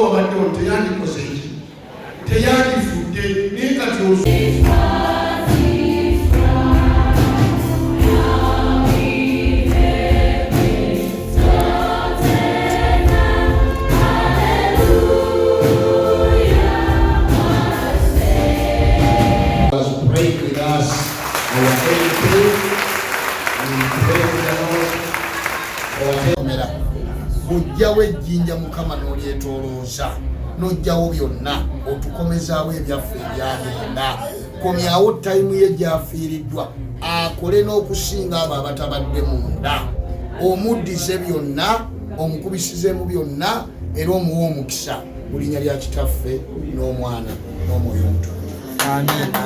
Wabadde teyandikoze ki teyandifudde naye kati pray with us our Ojjawo ejjinja Mukama n'olyetolooza n'ojjawo byonna otukomezaawo ebyaffe ebyagenda. Komyawo tayimu ye gy'afiiriddwa akole n'okusinga abo abatabadde munda, omuddize byonna, omukubisizeemu byonna, era omuwe omukisa mu linnya lya Kitaffe n'Omwana n'Omwoyo Omutukuvu. Amiina.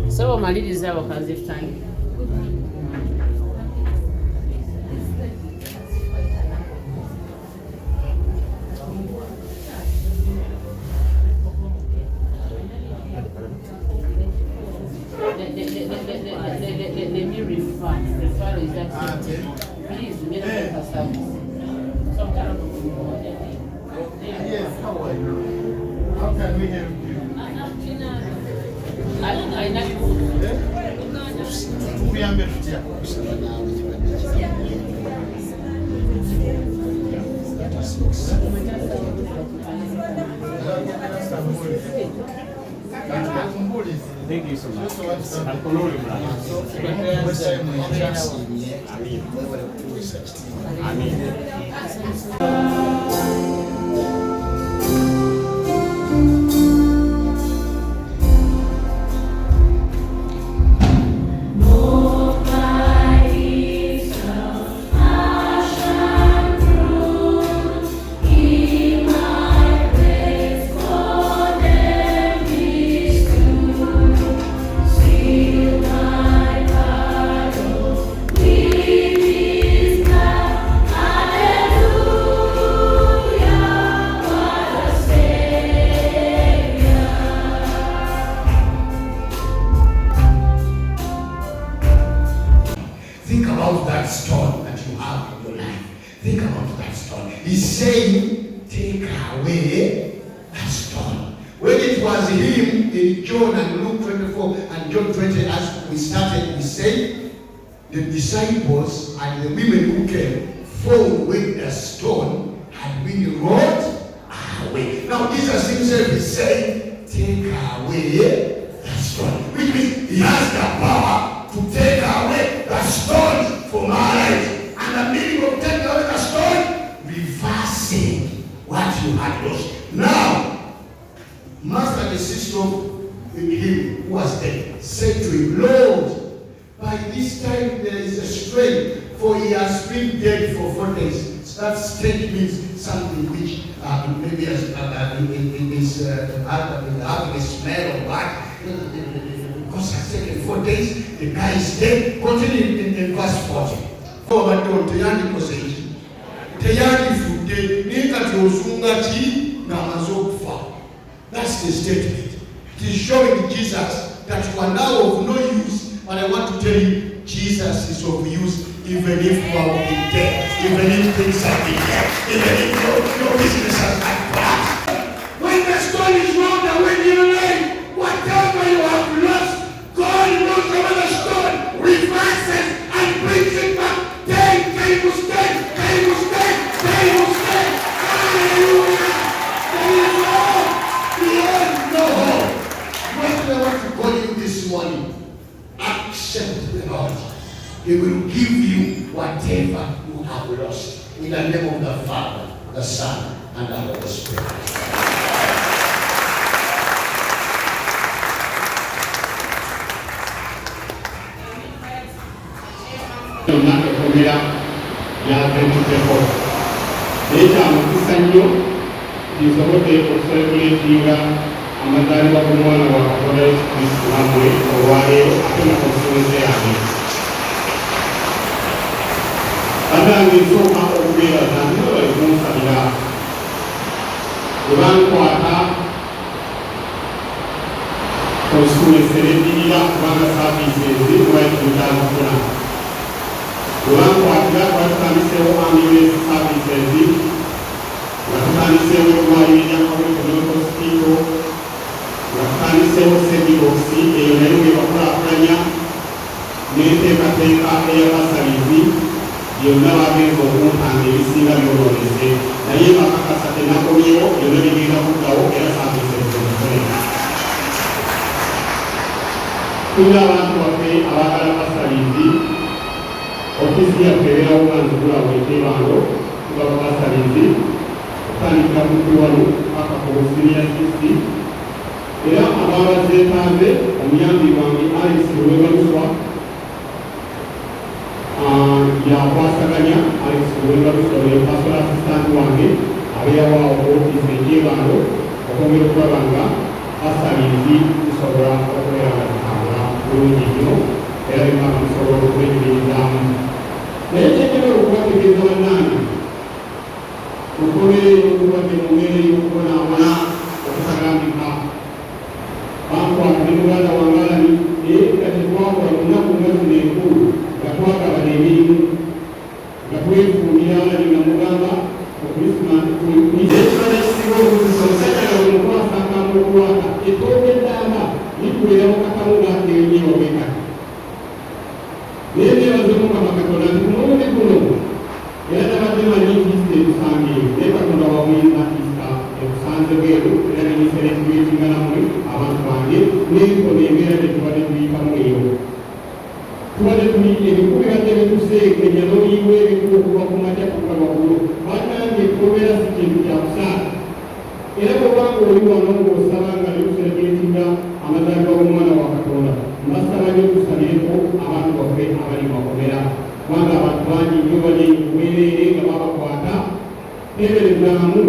So maliriza abakazi tutandika. The new refer is that please make a service. Some kind of yes, how are you? How can we help you? I know. Thank you so much. Think about that stone that you have in your life. Think about that stone. He's saying, take away that stone. When it was him in John and Luke 24 and John 20, as we started, we said, the disciples and the women who came found when the stone had been rolled away. Now Jesus himself is saying, take away that stone. Which means he has the power to take away the stone from our lives. And the meaning of taking away the stone, reversing what you had lost. Now, Master and sister in him who was dead said to him, Lord, by this time there is a strain, for he has been dead for 4 days. So that strain means something which maybe is having a smell or what. Because it's taken 4 days, the guy is dead. Continue in verse 40. Wabadde teyandikoze ki teyandifudde naye kati osunga ki ng'amaze okufa. That's the statement. It is showing Jesus that you are now of no use, but I want to tell you Jesus is of use even if you are walking dead, even if things are been dead, even if your business has been bad. When the stone is rolled away in your life, whatever you have lost, God knows over the stone, reverses and brings it back. 10 tables, 10 tables, 10 tables, 10. Hallelujah! There is hope beyond no hope. What I want to call you this morning, accept the Lord. He will give you whatever you have lost. In the name of the Father, the Son, and the Holy Spirit. Nakomera yaventuddeko naye kyamukisa nnyo nsobodde okuseekuleetinga amazaalibwa g'omwana wa Katonda Yesu Kristo nammwe olwaleero ate nga tosunze yange. Bannange nsooka okubeebaza nti bali kunsabira bwe bankwata osituulesera eddirira kubanga saaviisi ezi lwaki tukyazifuna bwe bankwatira twatutandiseewo ambulance saaviisi nga tutandiseewo eddwaliro eryakawulizo n'otosikito nga tutandiseewo sebirosi eyo nayo bwebakulaakulanya n'enteekateeka ey'abasalizi byonna bagenza okuntanga ebisinga byolonese naye bakakasa tenakomyewo byonna bigenda kuddawo era saaviisi ezikolera. Tulina abantu baffe abaagala basalizi ofisi yaffe ebeerawo ganzigulawo ekyebando tubaba basalizi okutandikira ku kiwalo paka ku businiya kisi era ababazeetanze omuyambi wange Alice Webaluswa yakwasaganya Alice Webaluswa ye pastoral assistant wange abeerawo ku ofisi ekyebando okwongera okulaba nga basalizi tusobola okubeera nga tutambula bulungi nnyo era bimaka tusobola okwenyumirizaamu naye kyekebera okubategeeza bannange okomere okubadde mu mbeera y'okubonaabona okutagambika bankwata ne muganda wange Alani naye nga tetwakola ku nnaku nga zino enkulu nga twagabana emirimu nga twefumbira Alani nga mugamba ekibala ekisinga obuzisa omusajja nga bwemukwasa akambe okukwata ettooke eddamba litubeera mu katamu ng'ateerenyeewa bwekati naye neebaze Mukama Katonda nti ku mulundi guno era nabadde manyi nkiisita etusangeeyo naye Katonda wabuyinza nkiisita etusanze bweru era nenyisera ekigo ekinganammwe abantu bange n'ebikono embeera gyetubadde tuyitamu eyo tubadde tuli ebikubibadde bituseekenya n'oyiwa ebikuba okuva ku makya kuka waggulu bannange kubeera si kintu kya kusaala era bwobanga oli wano ng'osaba nga netuseregetinga amazaalibwa g'omwana wa Katonda mbasaba nnyo tusabireko abantu baffe abali bakomera kubanga abantu bangi nnyo bali bwereere nga babakwata teberezaamu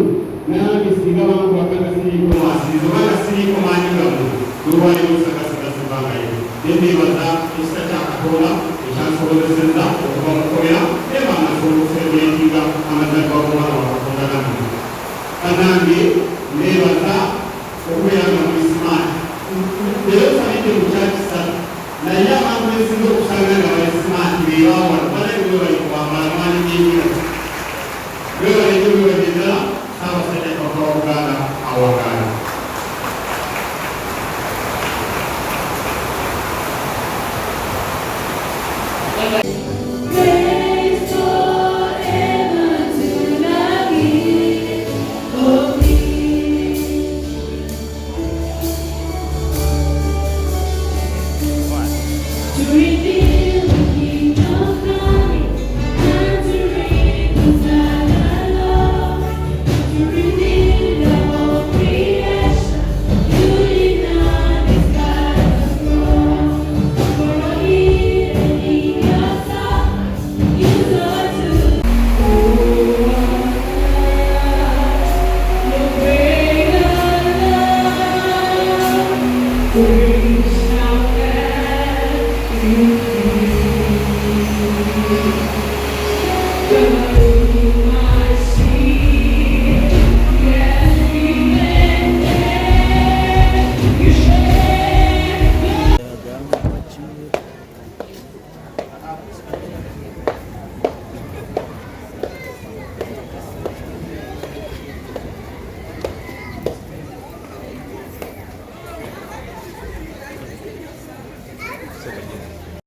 nange singa bankwata nga siriiko masirizo banga siriiko maanyi gamu olwaliro osagasigasibangayo neneebaza ekisa kya Katonda ekyansobozesezza okuva mu kukomera eba nasobola okuseregetinga amazaalibwa g'omwana wa Katonda gamu bannange neebaza okubeera nga muisimaani leero salidde mu kyakisatu naye abantu besinga okusanga nga baisimaani beewawala balayo bwe bali kuwambala maanyi g'emira bwe balejo bwe bagendera Ssaabasajja Kabaka wa Buganda awagaana